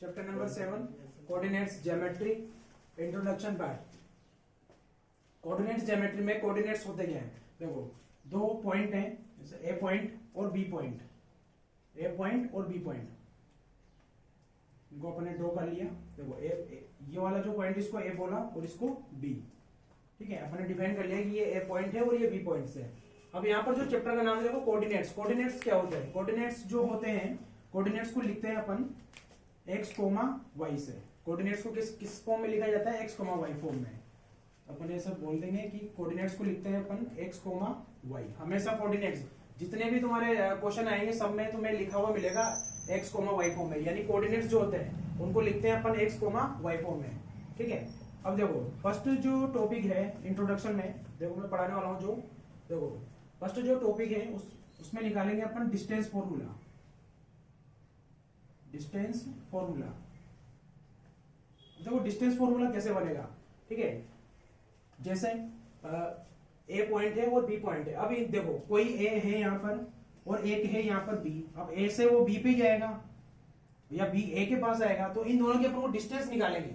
Chapter number 7 coordinates geometry introduction part. Coordinates geometry में coordinates होते क्या है? देखो दो पॉइंट हैं, जैसे ए पॉइंट और बी पॉइंट, ए पॉइंट और बी पॉइंट, इनको अपने ड्रॉ कर लिया। देखो ये वाला जो पॉइंट इसको ए बोला और इसको बी, ठीक है। अपने डिफाइन कर लिया कि ये ए पॉइंट है और ये बी पॉइंट है। अब यहाँ पर जो चैप्टर का नाम है देखो कोऑर्डिनेट्स। कोऑर्डिनेट्स क्या होते हैं? कोऑर्डिनेट्स जो होते हैं, कोऑर्डिनेट्स को लिखते हैं अपन x, y से। कोऑर्डिनेट्स को किस फॉर्म में लिखा जाता है? x, y फॉर्म में। अपन ये सब बोल देंगे कि कोऑर्डिनेट्स को लिखते हैं अपन x, y। हमेशा कोऑर्डिनेट्स जितने भी तुम्हारे क्वेश्चन आएंगे सब में तुम्हें लिखा हुआ मिलेगा x, y फॉर्म में, यानी कोऑर्डिनेट्स जो होते हैं उनको लिखते हैं अपन x, y फॉर्म में, ठीक है। अब देखो फर्स्ट जो टॉपिक है इंट्रोडक्शन में, देखो मैं पढ़ाने वाला हूँ जो, देखो फर्स्ट जो टॉपिक है उसमें निकालेंगे अपन डिस्टेंस फॉर्मूला। डिस्टेंस फॉर्मूला, देखो डिस्टेंस फॉर्मूला कैसे बनेगा, ठीक है। जैसे ए पॉइंट है और बी पॉइंट है। अब देखो कोई ए है यहाँ पर और एक है यहाँ पर बी। अब ए से वो बी पे जाएगा या बी ए के पास आएगा, तो इन दोनों के अपन को डिस्टेंस निकालेंगे।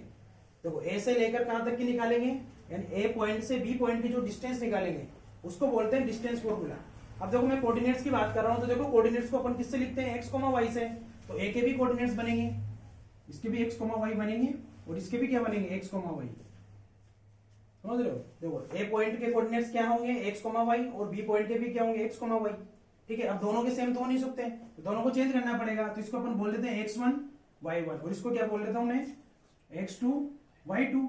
देखो ए से लेकर कहां तक की निकालेंगे, यानी ए पॉइंट से बी पॉइंट की जो डिस्टेंस निकालेंगे उसको बोलते हैं डिस्टेंस फॉर्मूला। अब देखो मैं कोऑर्डिनेट्स की बात कर रहा हूं, तो देखो कोऑर्डिनेट्स को अपन किससे लिखते हैं? x, y से। तो ए के भी कोऑर्डिनेट्स बनेंगे, इसके भी x, y बनेंगे और इसके भी क्या बनेंगे? x, y। समझ रहे हो? देखो ए पॉइंट के कोऑर्डिनेट्स क्या होंगे? x, y, और बी पॉइंट के भी क्या होंगे? x, y, ठीक है। अब दोनों के सेम तो हो नहीं सकते, तो दोनों को चेंज करना पड़ेगा। तो इसको अपन बोल देते हैं x1, y1, और इसको क्या बोल देता हूं मैं? x2, y2।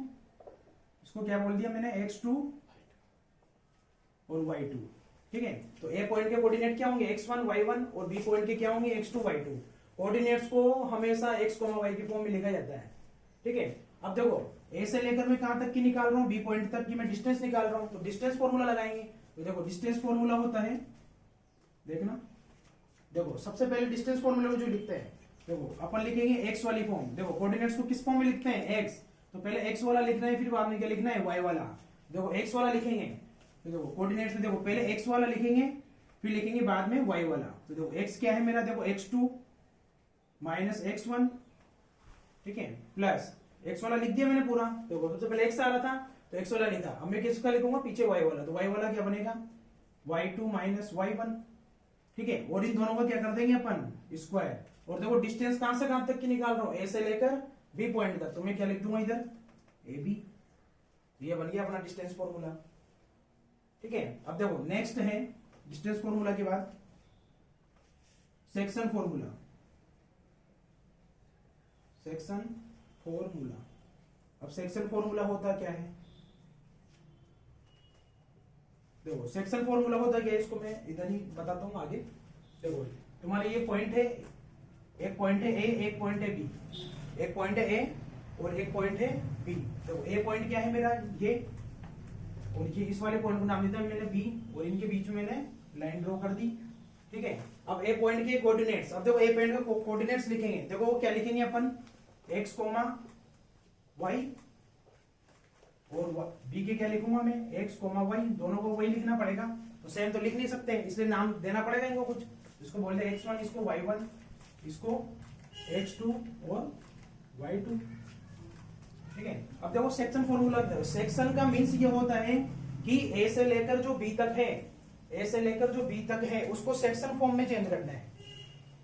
इसको क्या बोल दिया मैंने? x2 और y2, ठीक है। तो ए पॉइंट के कोऑर्डिनेट क्या होंगे? x1, y1, और बी पॉइंट के क्या होंगे? x2, y2। कोऑर्डिनेट्स को हमेशा x, y की फॉर्म में लिखा जाता है, ठीक है। अब देखो ए से लेकर मैं कहां तक की निकाल रहा हूं? बी पॉइंट तक की मैं डिस्टेंस निकाल रहा हूं, तो डिस्टेंस फॉर्मूला लगाएंगे। तो देखो डिस्टेंस फॉर्मूला होता है, देखना, देखो सबसे पहले डिस्टेंस फॉर्मूला जो लिखते हैं, देखो अपन लिखेंगे x वाली फॉर्म। देखो कोऑर्डिनेट्स को किस फॉर्म में लिखते हैं? x, तो पहले x वाला लिखना है, फिर बाद में क्या लिखना है? y वाला। देखो x वाला लिखेंगे, तो देखो कोऑर्डिनेट्स में देखो पहले x वाला लिखेंगे, फिर लिखेंगे बाद में y वाला। तो देखो x क्या है मेरा? देखो x2 माइनस x1, ठीक है, प्लस x वाला लिख दिया मैंने पूरा। देखो सबसे पहले x आ रहा था तो x वाला लिखा। अब मैं किसका लिखूंगा? पीछे y वाला। तो y वाला क्या बनेगा? y2 माइनस y1, ठीक है। और इन दोनों को क्या कर देंगे अपन? स्क्वायर। और देखो डिस्टेंस कहां से कहां तक की निकाल रहा हूं? ए से लेकर बी पॉइंट तक, तो मैं क्या लिख दूंगा इधर? A B. ये बन गया अपना डिस्टेंस फॉर्मूला, ठीक है। अब देखो नेक्स्ट है डिस्टेंस फॉर्मूला के बाद सेक्शन फॉर्मूला। सेक्शन फॉर्मूला, अब सेक्शन फॉर्मूला होता क्या है? देखो सेक्शन फॉर्मूला होता क्या है, इसको मैं इधर ही बताता हूं आगे। देखो तुम्हारे ये पॉइंट है, एक पॉइंट है ए, एक पॉइंट है बी। एक पॉइंट है ए और एक पॉइंट है बी। देखो ए पॉइंट क्या है मेरा? ये, और ये इस वाले पॉइंट को नाम दिया मैंने बी, और इनके बीच में मैंने लाइन ड्रॉ कर दी, ठीक है। अब ए पॉइंट के कोऑर्डिनेट्स, अब देखो ए पॉइंट के कोऑर्डिनेट्स लिखेंगे। देखो वो क्या लिखेंगे अपन? x, y, और बी के क्या लिखूंगा मैं? x, y। दोनों को वही लिखना पड़ेगा, तो सेम तो लिख नहीं सकते, इसलिए नाम देना पड़ेगा इनको कुछ। इसको बोलते हैं x1, इसको y1, इसको x2 और y2, ठीक है। अब देखो सेक्शन फॉर्मूला, सेक्शन का मीन्स ये होता है कि ए से लेकर जो बी तक है, ए से लेकर जो बी तक है उसको सेक्शन फॉर्म में चेंज करना है।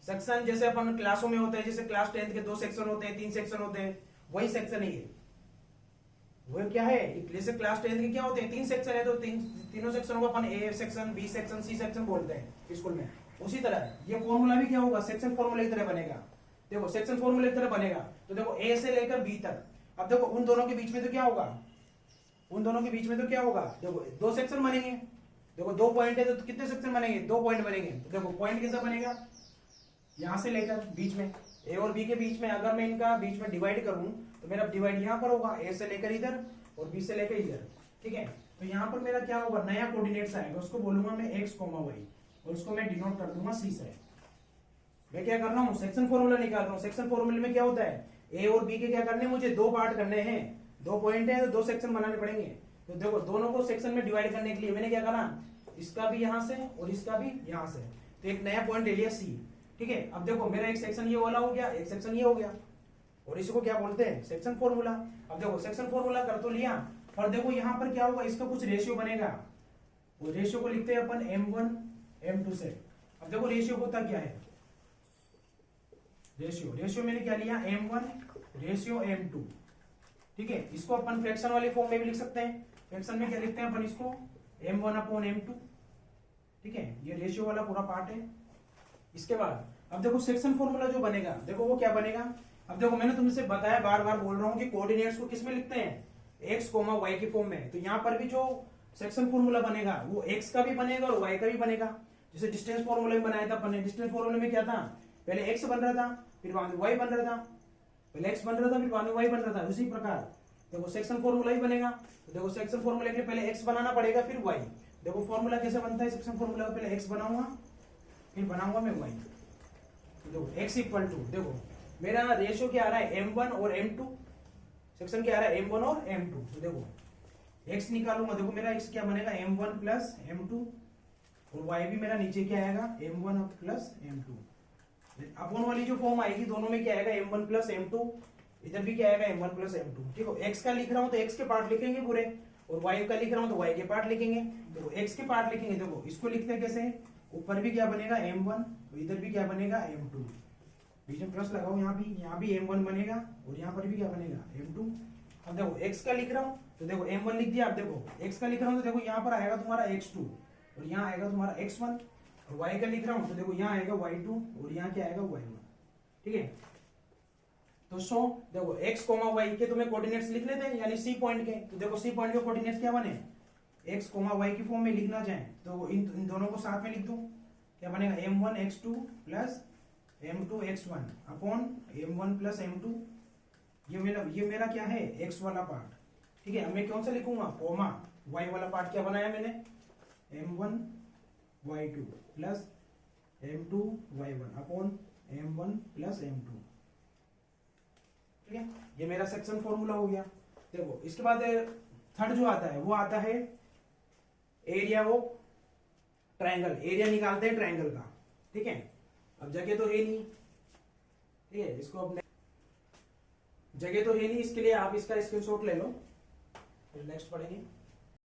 सेक्शन जैसे अपन क्लासों में होते हैं, जैसे क्लास 10th के 2 सेक्शन होते हैं, 3 सेक्शन होते हैं, वही सेक्शन ही है। वो क्या है? जैसे क्लास 10th के क्या होते हैं? 3 सेक्शन है, तो तीनों सेक्शनों को अपन A section, B section, C section बोलते हैं स्कूल में। उसी तरह ये फॉर्मूला भी क्या होगा? सेक्शन फॉर्मूला की तरह बनेगा। देखो सेक्शन फॉर्मूला की तरह बनेगा, तो देखो ए से लेकर बी तक। अब देखो उन दोनों के बीच में तो क्या होगा? उन दोनों के बीच में तो क्या होगा? देखो 2 सेक्शन बनेंगे। देखो 2 पॉइंट है तो कितने सेक्शन बनेंगे? 2 पॉइंट बनेंगे। तो देखो पॉइंट कैसा बनेगा? यहां से लेकर बीच में ए और बी के बीच में, अगर मैं इनका बीच में डिवाइड करूं तो मेरा डिवाइड यहां पर होगा, ए से लेकर इधर और बी से लेकर इधर, ठीक है। तो यहां पर मेरा क्या होगा? नया कोऑर्डिनेट्स आएगा, उसको बोलूंगा मैं x, y, और उसको मैं डिनोट कर दूंगा c से। मैं क्या कर रहा हूं? सेक्शन फॉर्मूला निकाल रहा हूं। सेक्शन फॉर्मूले में क्या होता है? ए और बी के क्या करने, मुझे 2 पार्ट करने हैं। 2 पॉइंट है तो 2 सेक्शन बनाने पड़ेंगे। तो देखो दोनों को सेक्शन में डिवाइड करने के लिए मैंने क्या करा? इसका भी यहां से और इसका भी यहां से, तो एक नया पॉइंट ले लिया सी, ठीक है। अब देखो मेरा एक सेक्शन ये वाला हो गया, एक सेक्शन ये हो गया, और इसको क्या बोलते हैं, सेक्शन फॉर्मूला। अब देखो सेक्शन फॉर्मूला कर तो लिया, और देखो यहाँ पर क्या होगा, इसका कुछ रेशियो बनेगा, वो रेशियो को लिखते हैं अपन m1 m2 से। अब देखो रेशियो होता क्या है, रेशियो मैंने क्या लिया, m1 रेशियो m2, ठीक है। इसको अपन फ्रैक्शन वाली फॉर्म में भी लिख सकते हैं। फ्रैक्शन में क्या लिखते हैं अपन इसको, m1 अपॉन m2, ठीक है। ये रेशियो वाला पूरा पार्ट है। इसके बाद अब देखो सेक्शन फॉर्मूला जो बनेगा, देखो वो क्या बनेगा। अब देखो मैंने तुमसे बताया, बार बार बोल रहा हूं कि कोऑर्डिनेट्स को किसमें लिखते हैं, x, y की फॉर्म में। तो यहाँ पर भी जो सेक्शन फॉर्मूला बनेगा वो x का भी बनेगा और y का भी बनेगा। जैसे डिस्टेंस फॉर्मूला में बनाया था अपन ने, डिस्टेंस फॉर्मूला में क्या था, पहले x बन रहा था, फिर बाद में y बन रहा था, पहले x बन रहा था, फिर बाद में y बन रहा था। उसी प्रकार देखो सेक्शन फॉर्मूला ही बनेगा। तो देखो सेक्शन फॉर्मूला के लिए पहले x बनाना पड़ेगा, फिर y। देखो फॉर्मूला कैसे बनता है सेक्शन फॉर्मूला का, पहले x बनाऊंगा, फिर बनाऊंगा मैं y। तो देखो x इक्वल टू, देखो मेरा रेशियो क्या आ रहा है, m1 और m2, सेक्शन क्या आ रहा है, m1 और m2। तो देखो x निकालूंगा, देखो मेरा x क्या बनेगा, m1 प्लस m2, और y भी मेरा नीचे क्या आएगा, m1 प्लस m2। अपॉन वाली जो फॉर्म आएगी दोनों में क्या आएगा, m1 प्लस m2, इधर भी क्या आएगा, m1 प्लस m2, ठीक है। x का लिख रहा हूं तो x के पार्ट लिखेंगे पूरे, और y का लिख रहा हूं तो y के पार्ट लिखेंगे। देखो x के पार्ट लिखेंगे, देखो इसको लिखते हैं कैसे, ऊपर भी क्या बनेगा m1, तो इधर भी क्या बनेगा m2, बीच में प्लस लगाओ, यहाँ भी m1 बनेगा और यहाँ पर भी क्या बनेगा, m2। अब देखो x का लिख रहा हूँ तो देखो m1 लिख दिया। अब देखो x का लिख रहा हूँ तो देखो यहाँ पर आएगा तुम्हारा x2 और यहाँ आएगा तुम्हारा x1, और y का लिख रहा हूँ तो देखो यहाँ आएगा y2 और यहाँ क्या आएगा y1, ठीक है। तो सो देखो x, y के तुम्हें कोऑर्डिनेट्स लिख लेते हैं, यानी c पॉइंट के। तो देखो c पॉइंट के कोऑर्डिनेट्स क्या बने, x, y की फॉर्म में लिखना चाहे तो इन दोनों को साथ में लिख दो, क्या बनेगा, m1 x2 plus m2 x1 upon m1 plus m2। ये मेरा क्या है, x वाला पार्ट, ठीक है। अब मैं कौन सा लिखूंगा, कोमा y वाला पार्ट क्या बनाया मैंने, m1 y2 plus m2 y1 upon m1 plus m2, ठीक है। ये मेरा सेक्शन फॉर्मूला हो गया। देखो इसके बाद थर्ड जो आता है वो आता है एरिया ऑफ ट्रायंगल। एरिया निकालते हैं ट्रायंगल का, ठीक है। अब जगह तो है नहीं, ठीक है, इसको अपने जगह तो है नहीं, इसके लिए आप इसका स्क्रीनशॉट ले लो, फिर नेक्स्ट पढ़ेंगे।